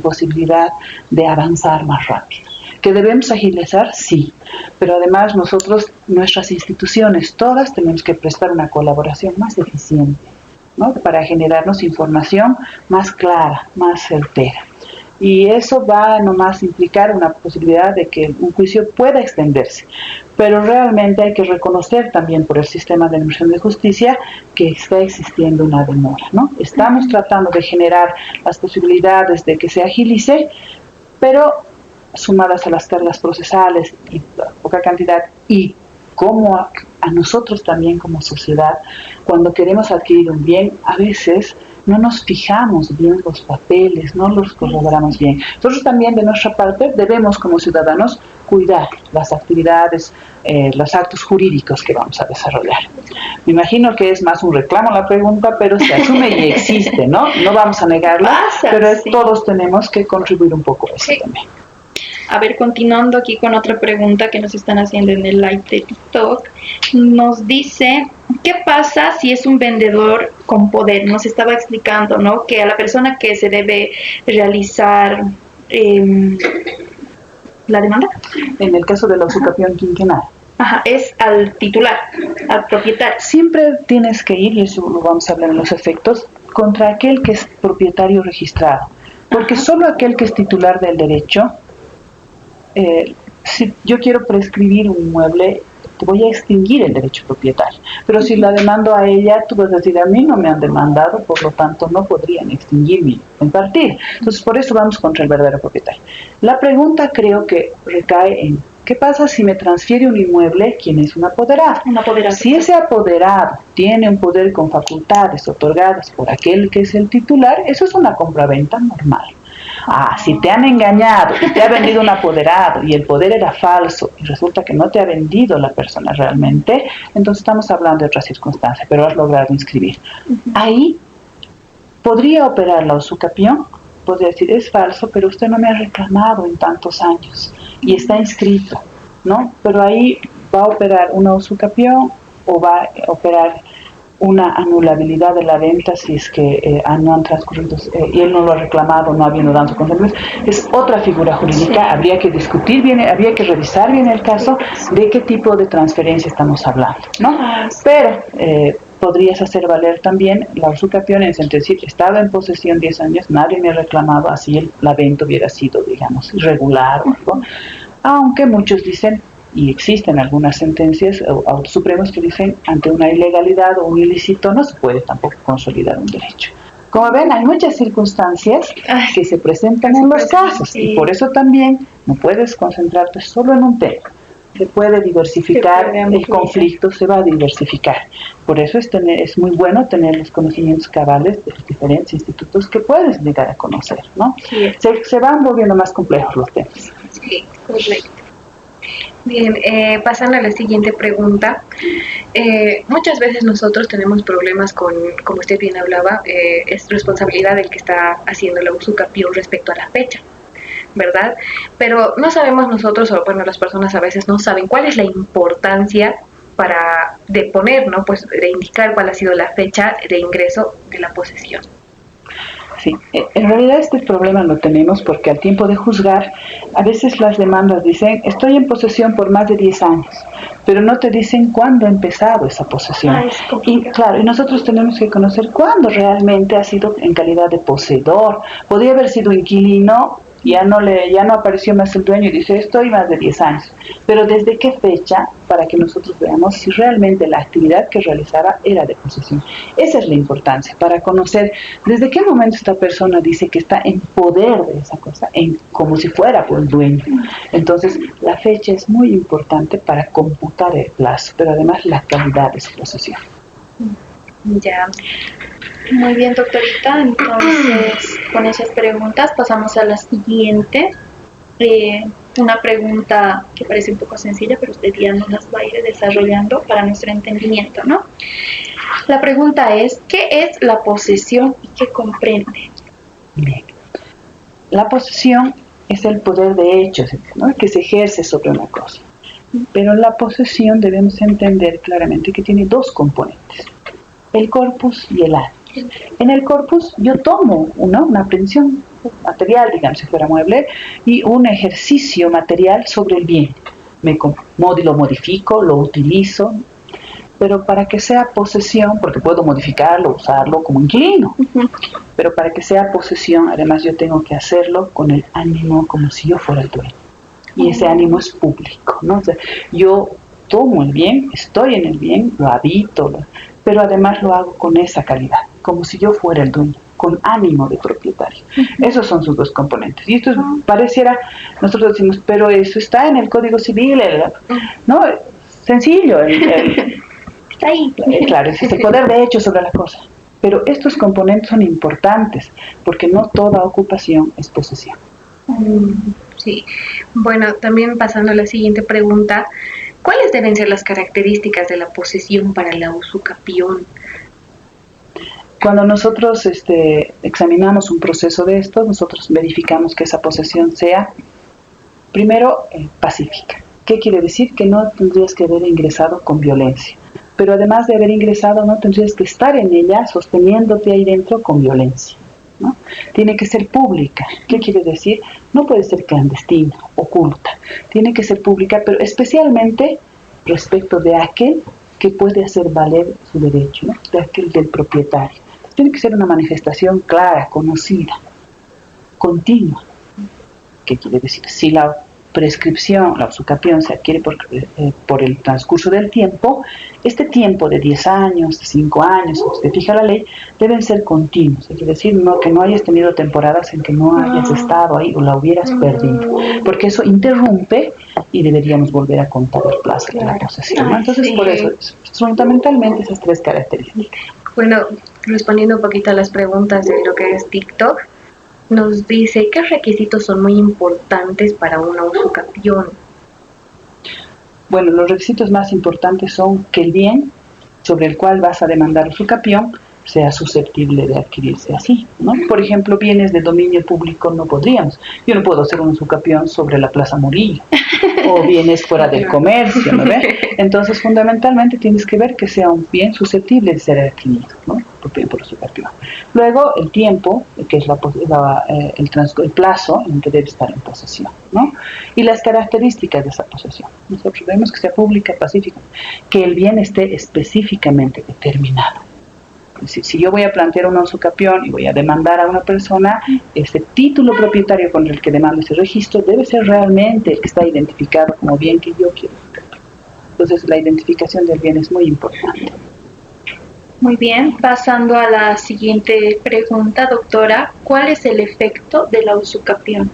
posibilidad de avanzar más rápido. ¿Que debemos agilizar? Sí, pero además nosotros, nuestras instituciones, todas tenemos que prestar una colaboración más eficiente, ¿no? Para generarnos información más clara, más certera. Y eso va nomás a implicar una posibilidad de que un juicio pueda extenderse. Pero realmente hay que reconocer también por el sistema de administración de justicia que está existiendo una demora, ¿no? Estamos tratando de generar las posibilidades de que se agilice, pero sumadas a las cargas procesales y poca cantidad, y como a nosotros también como sociedad, cuando queremos adquirir un bien, a veces no nos fijamos bien los papeles, no los corroboramos bien. Nosotros también de nuestra parte debemos como ciudadanos cuidar las actividades, los actos jurídicos que vamos a desarrollar. Me imagino que es más un reclamo la pregunta, pero se asume y existe, ¿no? No vamos a negarla, pero sí. todos tenemos que contribuir un poco a eso Sí. también. A ver, continuando aquí con otra pregunta que nos están haciendo en el live de TikTok, nos dice, ¿qué pasa si es un vendedor con poder? Nos estaba explicando, ¿no? Que a la persona que se debe realizar la demanda, En el caso de la usucapión quinquenal, es al titular, al propietario. siempre tienes que ir, y eso lo vamos a hablar en los efectos, contra aquel que es propietario registrado. Porque solo aquel que es titular del derecho, si yo quiero prescribir un inmueble, te voy a extinguir el derecho propietario. Pero si la demando a ella, tú vas a decir, a mí no me han demandado, por lo tanto no podrían extinguirme en partir. Entonces, por eso vamos contra el verdadero propietario. La pregunta creo que recae en, ¿qué pasa si me transfiere un inmueble quien es un apoderado? Un apoderado. Si ese apoderado tiene un poder con facultades otorgadas por aquel que es el titular, eso es una compraventa normal. Si te han engañado y te ha vendido un apoderado y el poder era falso y resulta que no te ha vendido la persona realmente, entonces estamos hablando de otra circunstancia, pero has logrado inscribir. Ahí podría operar la usucapión, podría decir, es falso, pero usted no me ha reclamado en tantos años y está inscrito, ¿no? Pero ahí va a operar una usucapión o va a operar una anulabilidad de la venta si es que no han transcurrido y él no lo ha reclamado, no habiendo dado consentimiento. Es otra figura jurídica, habría que discutir bien, habría que revisar bien el caso de qué tipo de transferencia estamos hablando, ¿no? Pero podrías hacer valer también la usucapión en decir, estaba en posesión 10 años, nadie me ha reclamado, así la venta hubiera sido, digamos, irregular o algo, aunque muchos dicen, y existen algunas sentencias supremos que dicen ante una ilegalidad o un ilícito no se puede tampoco consolidar un derecho. Como ven, hay muchas circunstancias que se presentan en los casos y por eso también no puedes concentrarte solo en un tema. Se puede diversificar, el conflicto se va a diversificar. Por eso es muy bueno tener los conocimientos cabales de los diferentes institutos que puedes llegar a conocer, ¿no? Sí. Se van volviendo más complejos los temas. Sí, correcto. Bien, pasando a la siguiente pregunta. Muchas veces nosotros tenemos problemas con, como usted bien hablaba, es responsabilidad del que está haciendo la usucapión respecto a la fecha, ¿verdad? Pero no sabemos nosotros, o bueno, las personas a veces no saben cuál es la importancia de poner, ¿no? Pues de indicar cuál ha sido la fecha de ingreso de la posesión. Sí, en realidad este problema lo tenemos porque al tiempo de juzgar, a veces las demandas dicen, estoy en posesión por más de 10 años, pero no te dicen cuándo ha empezado esa posesión. Y claro, y nosotros tenemos que conocer cuándo realmente ha sido en calidad de poseedor. Podría haber sido inquilino, ya no apareció más el dueño y dice, estoy más de 10 años. Pero ¿desde qué fecha? Para que nosotros veamos si realmente la actividad que realizaba era de posesión. Esa es la importancia, para conocer desde qué momento esta persona dice que está en poder de esa cosa, como si fuera por el dueño. Entonces, la fecha es muy importante para computar el plazo, pero además la calidad de su posesión. Ya. Muy bien, doctorita. Entonces, con esas preguntas pasamos a la siguiente. Una pregunta que parece un poco sencilla, pero usted ya nos las va a ir desarrollando para nuestro entendimiento, ¿no? La pregunta es, ¿qué es la posesión y qué comprende? Bien. La posesión es el poder de hechos, ¿no?, que se ejerce sobre una cosa. Pero la posesión debemos entender claramente que tiene dos componentes, el corpus y el ánimo. En el corpus yo tomo una aprehensión material, digamos, si fuera mueble, y un ejercicio material sobre el bien. Lo modifico, lo utilizo, pero para que sea posesión, porque puedo modificarlo, usarlo como inquilino, pero para que sea posesión, además yo tengo que hacerlo con el ánimo como si yo fuera el dueño. Y ese ánimo es público, ¿no? O sea, yo tomo el bien, estoy en el bien, lo habito, pero además lo hago con esa calidad, como si yo fuera el dueño, con ánimo de propietario. Esos son sus dos componentes. Y esto pareciera, nosotros decimos, pero eso está en el Código Civil, ¿no? Sencillo. Está ahí. Claro, es el poder de hecho sobre la cosa. Pero estos componentes son importantes, porque no toda ocupación es posesión. Sí. Bueno, también pasando a la siguiente pregunta, ¿Cuáles deben ser las características de la posesión para la usucapión? Cuando nosotros examinamos un proceso de estos, nosotros verificamos que esa posesión sea, primero, pacífica. ¿Qué quiere decir? Que no tendrías que haber ingresado con violencia. Pero además de haber ingresado, no tendrías que estar en ella sosteniéndote ahí dentro con violencia, ¿no? Tiene que ser pública. ¿Qué quiere decir? No puede ser clandestina, oculta. Tiene que ser pública, pero especialmente respecto de aquel que puede hacer valer su derecho, ¿no? De aquel del propietario. Tiene que ser una manifestación clara, conocida, continua. ¿Qué quiere decir? Si la prescripción, la usucapión se adquiere por el transcurso del tiempo, este tiempo de 10 años, de 5 años, como se fija la ley, deben ser continuos. Es decir, que no hayas tenido temporadas en que no hayas estado ahí o la hubieras perdido, porque eso interrumpe y deberíamos volver a contar el plazo de la posesión, ¿no? Entonces, por eso, fundamentalmente esas 3 características. Bueno, respondiendo un poquito a las preguntas de lo que es TikTok, nos dice qué requisitos son muy importantes para una usucapión. Bueno, los requisitos más importantes son que el bien sobre el cual vas a demandar usucapión sea susceptible de adquirirse así, ¿no? Por ejemplo, bienes de dominio público no podríamos. Yo no puedo hacer un usucapión sobre la Plaza Murillo o bienes fuera del comercio, ¿no ve? Entonces, fundamentalmente tienes que ver que sea un bien susceptible de ser adquirido, ¿no? Por usucapión. Luego, el tiempo, que es el plazo en que debe estar en posesión, ¿no? Y las características de esa posesión. Nosotros vemos que sea pública, pacífica, que el bien esté específicamente determinado. Es decir, si yo voy a plantear una usucapión y voy a demandar a una persona, ese título propietario con el que demando ese registro debe ser realmente el que está identificado como bien que yo quiero. Entonces, la identificación del bien es muy importante. Muy bien, pasando a la siguiente pregunta, doctora, ¿cuál es el efecto de la usucapión?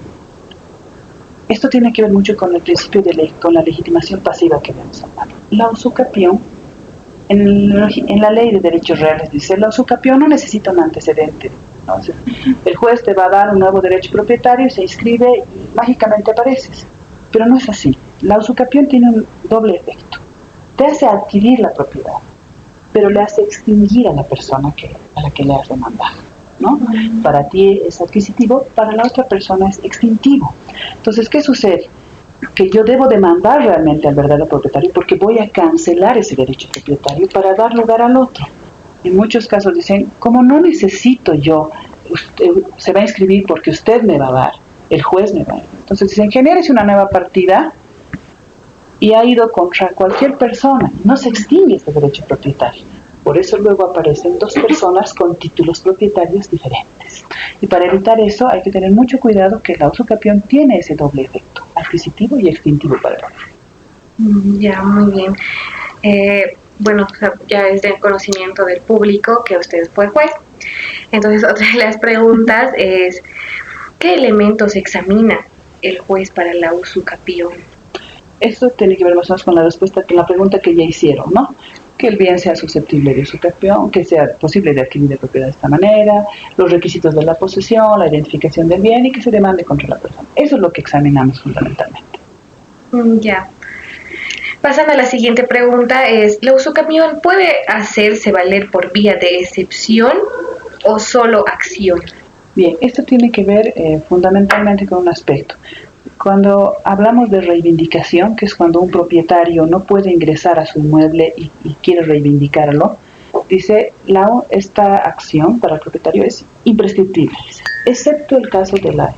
Esto tiene que ver mucho con el principio con la legitimación pasiva que vamos a hablar. La usucapión, en la ley de derechos reales dice, la usucapión no necesita un antecedente, ¿no? O sea, el juez te va a dar un nuevo derecho propietario, se inscribe y mágicamente apareces. Pero no es así. La usucapión tiene un doble efecto. Te hace adquirir la propiedad, pero le hace extinguir a la persona a la que le has demandado, ¿no? Para ti es adquisitivo, para la otra persona es extintivo. Entonces, ¿qué sucede? Que yo debo demandar realmente al verdadero propietario porque voy a cancelar ese derecho propietario para dar lugar al otro. En muchos casos dicen, como no necesito yo, usted se va a inscribir porque usted me va a dar, el juez me va a dar. Entonces dicen, genérese una nueva partida y ha ido contra cualquier persona. No se extingue ese derecho propietario. Por eso luego aparecen 2 personas con títulos propietarios diferentes. Y para evitar eso hay que tener mucho cuidado que la usucapión tiene ese doble efecto, adquisitivo y extintivo para el otro. Ya, muy bien. Bueno, ya es del conocimiento del público que usted fue juez. Entonces, otra de las preguntas es, ¿qué elementos examina el juez para la usucapión? Esto tiene que ver más o menos con la respuesta, con la pregunta que ya hicieron, ¿no? Que el bien sea susceptible de usucapión, que sea posible de adquirir de propiedad de esta manera, los requisitos de la posesión, la identificación del bien y que se demande contra la persona. Eso es lo que examinamos fundamentalmente. Ya. Pasando a la siguiente pregunta es, ¿la usucapión puede hacerse valer por vía de excepción o solo acción? Bien, esto tiene que ver fundamentalmente con un aspecto. Cuando hablamos de reivindicación, que es cuando un propietario no puede ingresar a su inmueble y quiere reivindicarlo, dice, esta acción para el propietario es imprescriptible, excepto el caso de la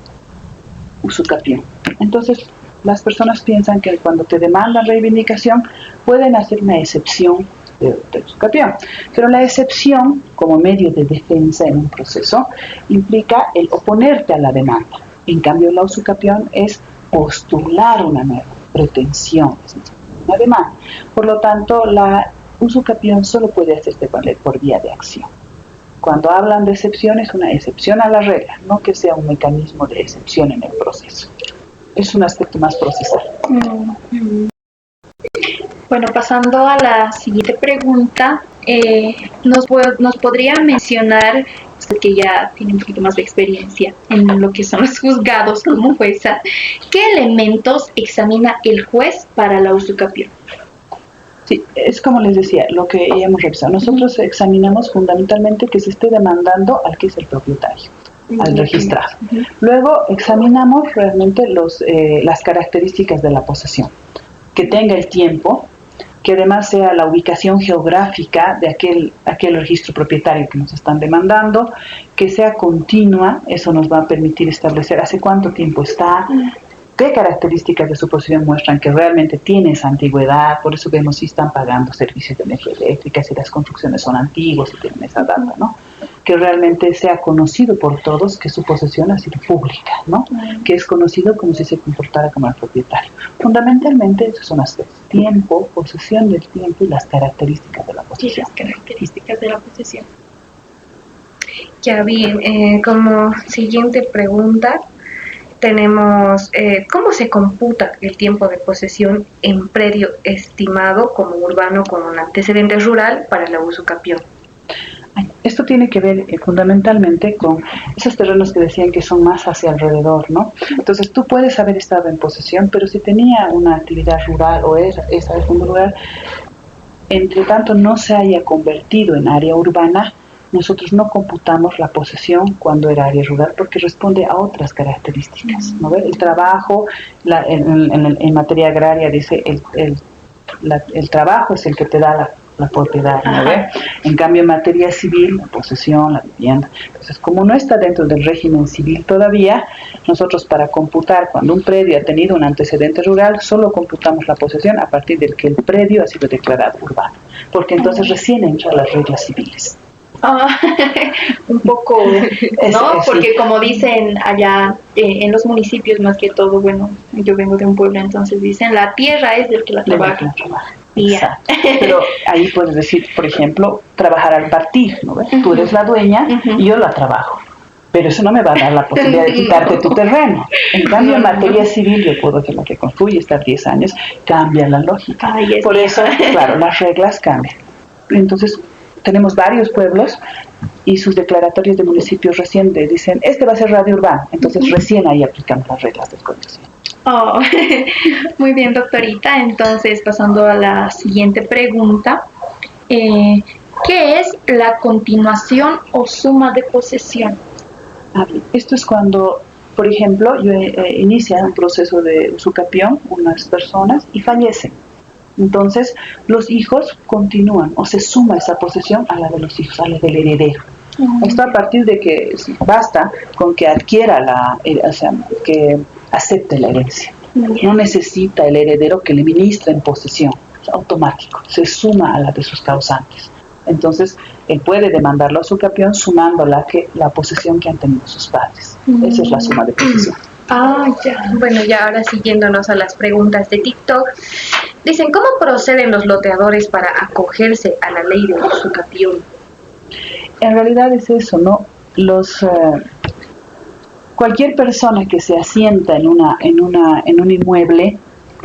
usucapión. Entonces, las personas piensan que cuando te demandan reivindicación, pueden hacer una excepción de usucapión. Pero la excepción, como medio de defensa en un proceso, implica el oponerte a la demanda. En cambio, la usucapión es postular una nueva pretensión, es decir, una demanda. Por lo tanto, la usucapión solo puede hacerse valer por vía de acción. Cuando hablan de excepción, es una excepción a la regla, no que sea un mecanismo de excepción en el proceso. Es un aspecto más procesal. Bueno, pasando a la siguiente pregunta, ¿nos podría mencionar, usted que ya tiene un poquito más de experiencia en lo que son los juzgados como jueza, qué elementos examina el juez para la usucapión? Sí, es como les decía, lo que ya hemos revisado. Nosotros examinamos fundamentalmente que se esté demandando al que es el propietario, al registrado. Luego examinamos realmente las características de la posesión, que tenga el tiempo, que además sea la ubicación geográfica de aquel registro propietario que nos están demandando, que sea continua. Eso nos va a permitir establecer hace cuánto tiempo está, qué características de su posesión muestran que realmente tiene esa antigüedad. Por eso vemos si están pagando servicios de energía eléctrica, si las construcciones son antiguas, si tienen esa data, ¿no? Que realmente sea conocido por todos que su posesión ha sido pública, ¿no? Que es conocido como si se comportara como el propietario. Fundamentalmente esos son aspectos: tiempo, posesión del tiempo y las características de la posesión. Y las características de la posesión. Ya bien, como siguiente pregunta tenemos, ¿cómo se computa el tiempo de posesión en predio estimado como urbano con un antecedente rural para la usucapión? Esto tiene que ver fundamentalmente con esos terrenos que decían que son más hacia alrededor, ¿no? Entonces tú puedes haber estado en posesión, pero si tenía una actividad rural o esa de fondo rural, entre tanto no se haya convertido en área urbana, nosotros no computamos la posesión cuando era área rural porque responde a otras características, ¿no? El trabajo, en materia agraria dice el trabajo es el que te da la propiedad, ¿no? En cambio en materia civil, la posesión, la vivienda. Entonces, como no está dentro del régimen civil todavía, nosotros para computar cuando un predio ha tenido un antecedente rural, solo computamos la posesión a partir del que el predio ha sido declarado urbano, porque entonces recién entran las reglas civiles. Un poco, ¿no? Porque como dicen allá en los municipios, más que todo, bueno, yo vengo de un pueblo, entonces dicen la tierra es del que la trabaja. Exacto. Pero ahí puedes decir, por ejemplo, trabajar al partir, ¿no? Tú eres la dueña y yo la trabajo, pero eso no me va a dar la posibilidad de quitarte tu terreno. En cambio, en materia civil, yo puedo que la que construye estar 10 años, cambia la lógica. Por eso, claro, las reglas cambian. Entonces, tenemos varios pueblos y sus declaratorios de municipios recién dicen, este va a ser radio urbano, entonces recién ahí aplicamos las reglas del código civil. Oh, muy bien, doctorita. Entonces, pasando a la siguiente pregunta, ¿qué es la continuación o suma de posesión? Esto es cuando, por ejemplo, inicia un proceso de usucapión unas personas y fallecen. Entonces, los hijos continúan o se suma esa posesión a la de los hijos, a la del heredero. Esto a partir de que basta con que adquiera que acepte la herencia. No necesita el heredero que le ministre en posesión, es automático, se suma a la de sus causantes. Entonces, él puede demandarlo a su capión sumando la posesión que han tenido sus padres. Esa es la suma de posesión. Ya. Bueno, ya ahora siguiéndonos a las preguntas de TikTok, dicen, ¿cómo proceden los loteadores para acogerse a la ley de usucapión? En realidad es eso, ¿no? Cualquier persona que se asienta en un inmueble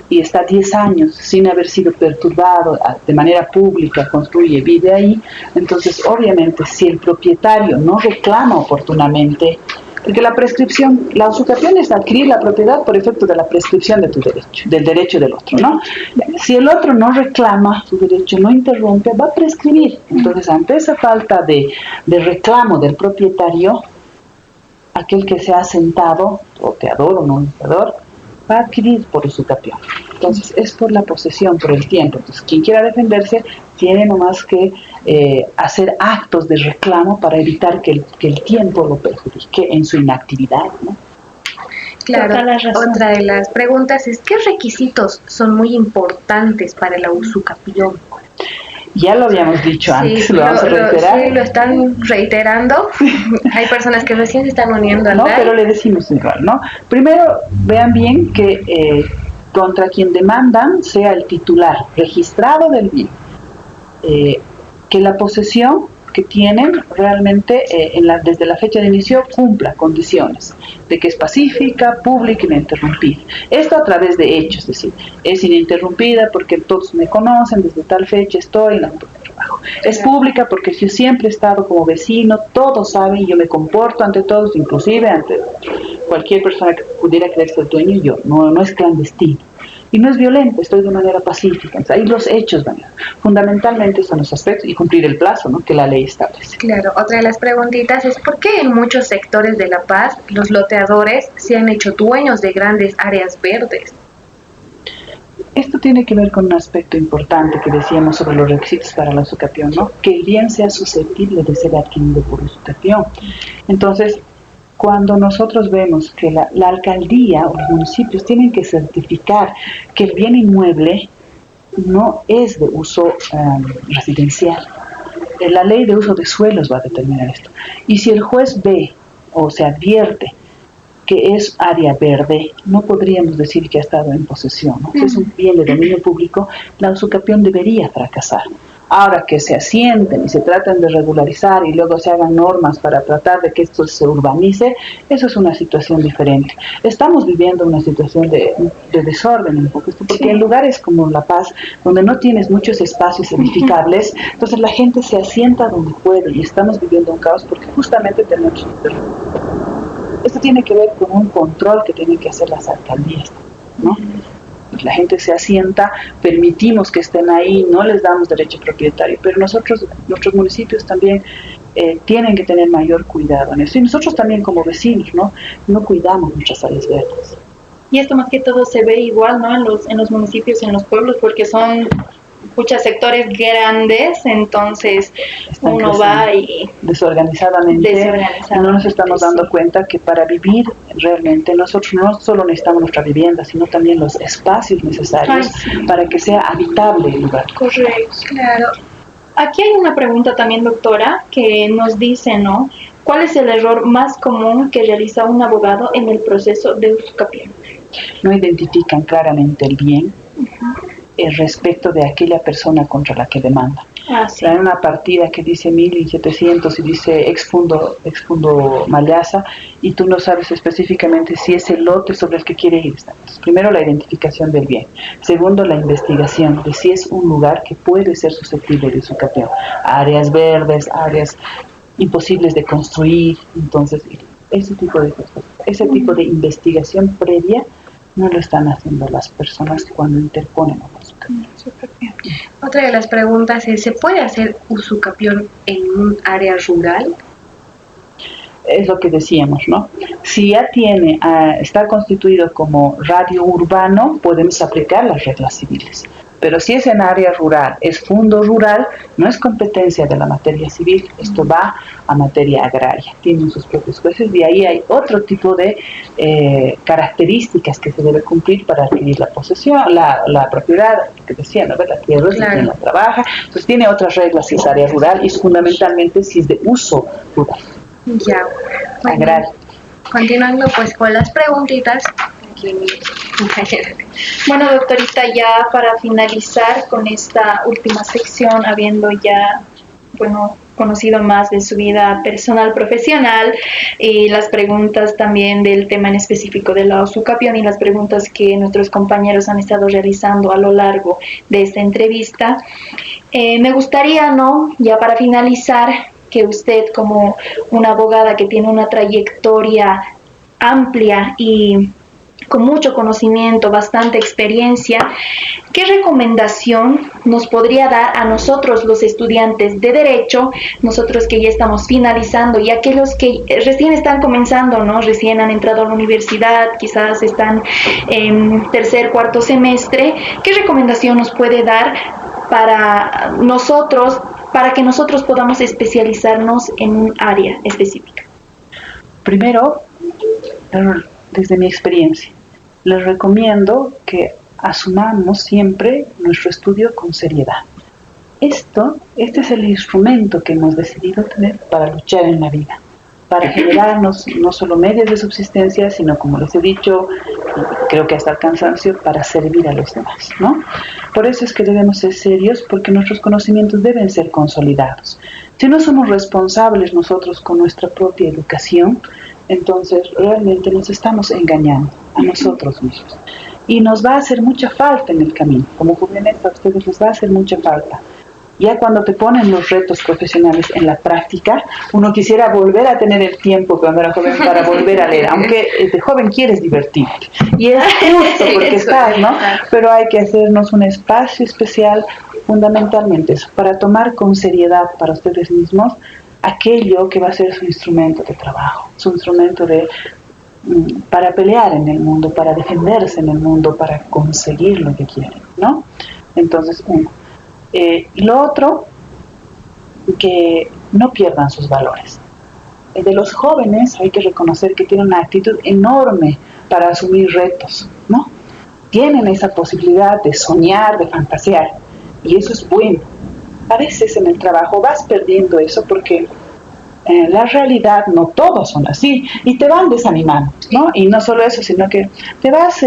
y está 10 años sin haber sido perturbado de manera pública, construye, vive ahí, entonces obviamente si el propietario no reclama oportunamente, porque la usucapión es adquirir la propiedad por efecto de la prescripción de tu derecho, del derecho del otro, ¿no? Si el otro no reclama su derecho, no interrumpe, va a prescribir. Entonces, ante esa falta de reclamo del propietario, aquel que se ha sentado, loteador o no loteador, va a adquirir por usucapión. Entonces, es por la posesión, por el tiempo. Entonces, quien quiera defenderse tiene nomás que hacer actos de reclamo para evitar que el tiempo lo perjudique en su inactividad, ¿no? Claro, otra de las preguntas es, ¿qué requisitos son muy importantes para la usucapión? Ya lo habíamos dicho antes, ¿lo vamos a reiterar? Sí, lo están reiterando. Hay personas que recién se están uniendo al No, pero le decimos igual, ¿no? Primero, vean bien que contra quien demandan sea el titular registrado del bien. Que la posesión que tienen realmente desde la fecha de inicio cumpla condiciones de que es pacífica, pública y ininterrumpida. Esto a través de hechos, es decir, es ininterrumpida porque todos me conocen, desde tal fecha estoy en la trabajo. Es pública porque yo siempre he estado como vecino, todos saben y yo me comporto ante todos, inclusive ante cualquier persona que pudiera creerse el dueño, yo no es clandestino. Y no es violento, estoy de manera pacífica. Entonces, ahí los hechos van. Fundamentalmente son los aspectos y cumplir el plazo, ¿no?, que la ley establece. Claro, otra de las preguntitas es ¿por qué en muchos sectores de La Paz los loteadores se han hecho dueños de grandes áreas verdes? Esto tiene que ver con un aspecto importante que decíamos sobre los requisitos para la usucapión, ¿no? Que el bien sea susceptible de ser adquirido por usucapión. Entonces, cuando nosotros vemos que la alcaldía o los municipios tienen que certificar que el bien inmueble no es de uso residencial, la ley de uso de suelos va a determinar esto. Y si el juez ve o se advierte que es área verde, no podríamos decir que ha estado en posesión, ¿no? Si es un bien de dominio público, la usucapión debería fracasar. Ahora que se asienten y se traten de regularizar y luego se hagan normas para tratar de que esto se urbanice, eso es una situación diferente. Estamos viviendo una situación de desorden un poco, porque en lugares como La Paz, donde no tienes muchos espacios edificables, entonces la gente se asienta donde puede y estamos viviendo un caos porque justamente tenemos un terreno. Esto tiene que ver con un control que tienen que hacer las alcaldías, ¿no? La gente se asienta, permitimos que estén ahí, no les damos derecho propietario, pero nuestros municipios también tienen que tener mayor cuidado en eso. Y nosotros también como vecinos, no cuidamos nuestras áreas verdes. Y esto más que todo se ve igual, ¿no?, en los municipios, en los pueblos, porque son muchos sectores grandes, entonces Están uno creciendo va y desorganizadamente no nos estamos dando cuenta que para vivir realmente nosotros no solo necesitamos nuestra vivienda, sino también los espacios necesarios para que sea habitable el lugar. Correcto, claro. Aquí hay una pregunta también, doctora, que nos dice, ¿no?, ¿cuál es el error más común que realiza un abogado en el proceso de usucapión? No identifican claramente el bien respecto de aquella persona contra la que demanda. Traen una partida que dice 1.700 y dice exfundo Mallaza, y tú no sabes específicamente si es el lote sobre el que quiere ir. Entonces, primero, la identificación del bien. Segundo, la investigación de si es un lugar que puede ser susceptible de usucapión. Áreas verdes, áreas imposibles de construir. Entonces, ese tipo de investigación previa no lo están haciendo las personas cuando interponen una usucapión. Otra de las preguntas es, ¿se puede hacer usucapión en un área rural? Es lo que decíamos, ¿no? Si ya está constituido como radio urbano, podemos aplicar las reglas civiles. Pero si es en área rural, es fundo rural, no es competencia de la materia civil, esto va a materia agraria, tienen sus propios jueces y ahí hay otro tipo de características que se debe cumplir para adquirir la posesión, la propiedad, que decía, ¿no?, la tierra, si quien la trabaja, entonces tiene otras reglas si es área rural y fundamentalmente si es de uso rural. Ya, bueno, agrario. Continuando pues con las preguntitas. Bueno, doctorita, ya para finalizar con esta última sección, habiendo ya, conocido más de su vida personal, profesional, y las preguntas también del tema en específico de la usucapión y las preguntas que nuestros compañeros han estado realizando a lo largo de esta entrevista, me gustaría, ya para finalizar, que usted, como una abogada que tiene una trayectoria amplia y con mucho conocimiento, bastante experiencia, ¿qué recomendación nos podría dar a nosotros los estudiantes de Derecho, nosotros que ya estamos finalizando y aquellos que recién están comenzando, recién han entrado a la universidad, quizás están en tercer, cuarto semestre? ¿Qué recomendación nos puede dar para que nosotros podamos especializarnos en un área específica? Primero, desde mi experiencia, les recomiendo que asumamos siempre nuestro estudio con seriedad. Este es el instrumento que hemos decidido tener para luchar en la vida, para generarnos no solo medios de subsistencia, sino, como les he dicho, creo que hasta el cansancio, para servir a los demás, ¿no? Por eso es que debemos ser serios, porque nuestros conocimientos deben ser consolidados. Si no somos responsables nosotros con nuestra propia educación, entonces realmente nos estamos engañando a nosotros mismos. Y nos va a hacer mucha falta en el camino. Como jóvenes, a ustedes les va a hacer mucha falta Ya cuando te ponen los retos profesionales en la práctica, uno quisiera volver a tener el tiempo cuando era joven para volver a leer, aunque de joven quieres divertirte. Y es justo porque estás, ¿no? Pero hay que hacernos un espacio especial, fundamentalmente eso, para tomar con seriedad para ustedes mismos aquello que va a ser su instrumento de trabajo, su instrumento para pelear en el mundo, para defenderse en el mundo, para conseguir lo que quieren, ¿no? Entonces, uno. Y lo otro, que no pierdan sus valores. De los jóvenes hay que reconocer que tienen una actitud enorme para asumir retos, ¿no? Tienen esa posibilidad de soñar, de fantasear, y eso es bueno. A veces en el trabajo vas perdiendo eso porque en la realidad no todos son así y te van desanimando, ¿no? Y no solo eso, sino que te vas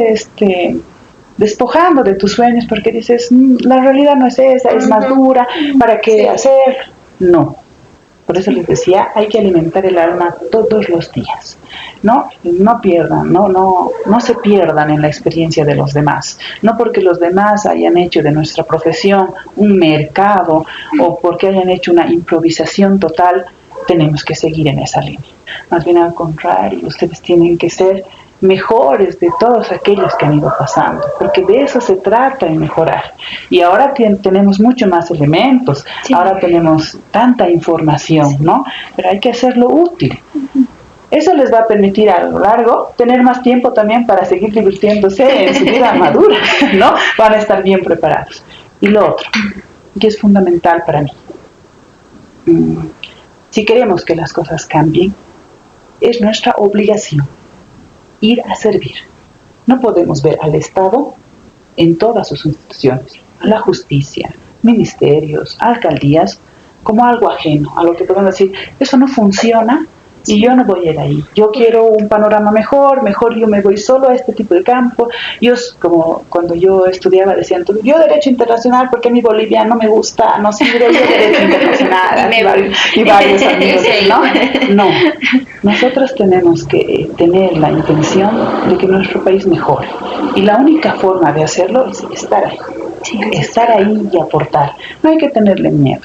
despojando de tus sueños porque dices, la realidad no es esa, es más dura, ¿para qué hacer? No. Por eso les decía, hay que alimentar el alma todos los días, ¿no? No pierdan, no se pierdan en la experiencia de los demás, no porque los demás hayan hecho de nuestra profesión un mercado o porque hayan hecho una improvisación total, tenemos que seguir en esa línea. Más bien al contrario, ustedes tienen que ser mejores de todos aquellos que han ido pasando, porque de eso se trata de mejorar. Y ahora tenemos mucho más elementos, ahora tenemos tanta información, ¿no? Pero hay que hacerlo útil. Eso les va a permitir a lo largo tener más tiempo también para seguir divirtiéndose en su vida madura, ¿no? Van a estar bien preparados. Y lo otro, que es fundamental para mí, si queremos que las cosas cambien, es nuestra obligación ir a servir. No podemos ver al Estado en todas sus instituciones, a la justicia, ministerios, alcaldías, como algo ajeno, a lo que podemos decir, eso no funciona y yo no voy a ir ahí. Yo quiero un panorama mejor yo me voy solo a este tipo de campo. Yo, como cuando yo estudiaba, decían, yo derecho internacional porque a mí Bolivia no me gusta, no sirve, yo derecho internacional, y varios amigos, ¿no? No, nosotros tenemos que tener la intención de que nuestro país mejore. Y la única forma de hacerlo es estar ahí. Estar ahí y aportar. No hay que tenerle miedo.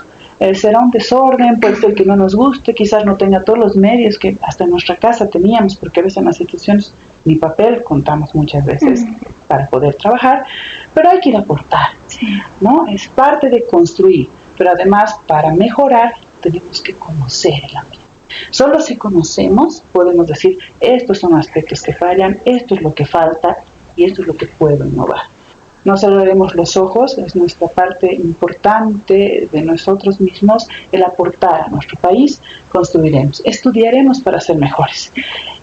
Será un desorden, puede ser que no nos guste, quizás no tenga todos los medios que hasta en nuestra casa teníamos, porque a veces en las instituciones ni papel contamos muchas veces para poder trabajar, pero hay que ir a aportar, ¿no? Es parte de construir, pero además para mejorar tenemos que conocer el ambiente. Solo si conocemos podemos decir, estos son aspectos que fallan, esto es lo que falta y esto es lo que puedo innovar. No cerraremos los ojos, es nuestra parte importante de nosotros mismos el aportar a nuestro país, construiremos, estudiaremos para ser mejores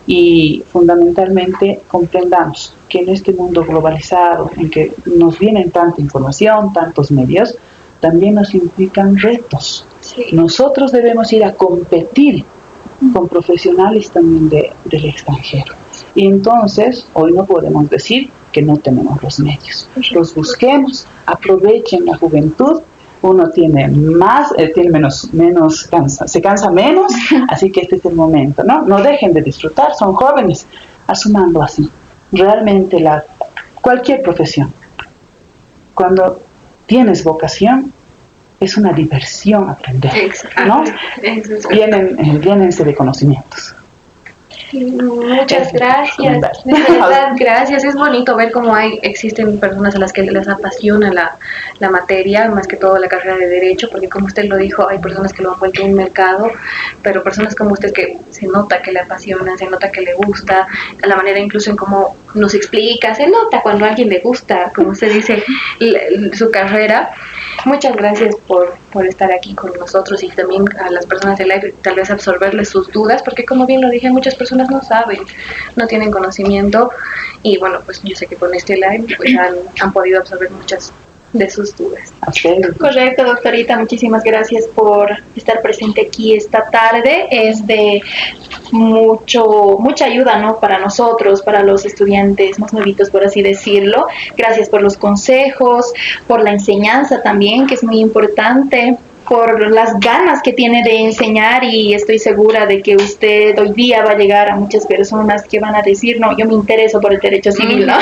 y fundamentalmente comprendamos que en este mundo globalizado en que nos vienen tanta información, tantos medios, también nos implican retos. Nosotros debemos ir a competir con profesionales también del extranjero. Y entonces, hoy no podemos decir que no tenemos los medios. Los busquemos, aprovechen la juventud. Uno tiene se cansa menos, así que este es el momento, ¿no? No dejen de disfrutar, son jóvenes, asumándolo así. Realmente cualquier profesión, cuando tienes vocación, es una diversión aprender, ¿no? Llénense de conocimientos. Muchas gracias, de verdad, gracias. Es bonito ver cómo existen personas a las que les apasiona la materia, más que todo la carrera de Derecho, porque como usted lo dijo, hay personas que lo han vuelto un mercado, pero personas como usted que se nota que le apasiona, se nota que le gusta, la manera incluso en cómo nos explica, se nota cuando a alguien le gusta, como usted dice, su carrera. Muchas gracias por estar aquí con nosotros y también a las personas del live tal vez absorberles sus dudas, porque como bien lo dije, muchas personas no saben, no tienen conocimiento y bueno, pues yo sé que con este live pues han podido absorber muchas de sus dudas. Correcto, doctorita, muchísimas gracias por estar presente aquí esta tarde. Es de mucha ayuda, ¿no? Para nosotros, para los estudiantes más nuevitos, por así decirlo. Gracias por los consejos, por la enseñanza también, que es muy importante, por las ganas que tiene de enseñar, y estoy segura de que usted hoy día va a llegar a muchas personas que van a decir, no, yo me intereso por el derecho civil, ¿no?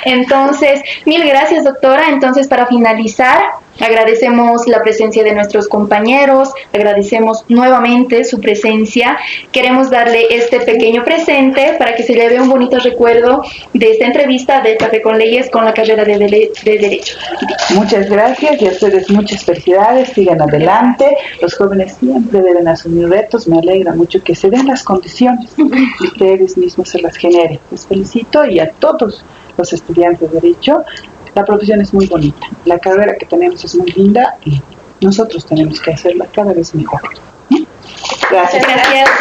Entonces, mil gracias, doctora. Entonces, para finalizar, Agradecemos la presencia de nuestros compañeros, agradecemos nuevamente su presencia. Queremos darle este pequeño presente para que se lleve un bonito recuerdo de esta entrevista de Café con Leyes con la carrera de Derecho. Muchas gracias y a ustedes muchas felicidades, sigan adelante. Los jóvenes siempre deben asumir retos, me alegra mucho que se den las condiciones y ustedes mismos se las generen. Les felicito y a todos los estudiantes de Derecho. La profesión es muy bonita, la carrera que tenemos es muy linda y nosotros tenemos que hacerla cada vez mejor. Gracias. Muchas gracias.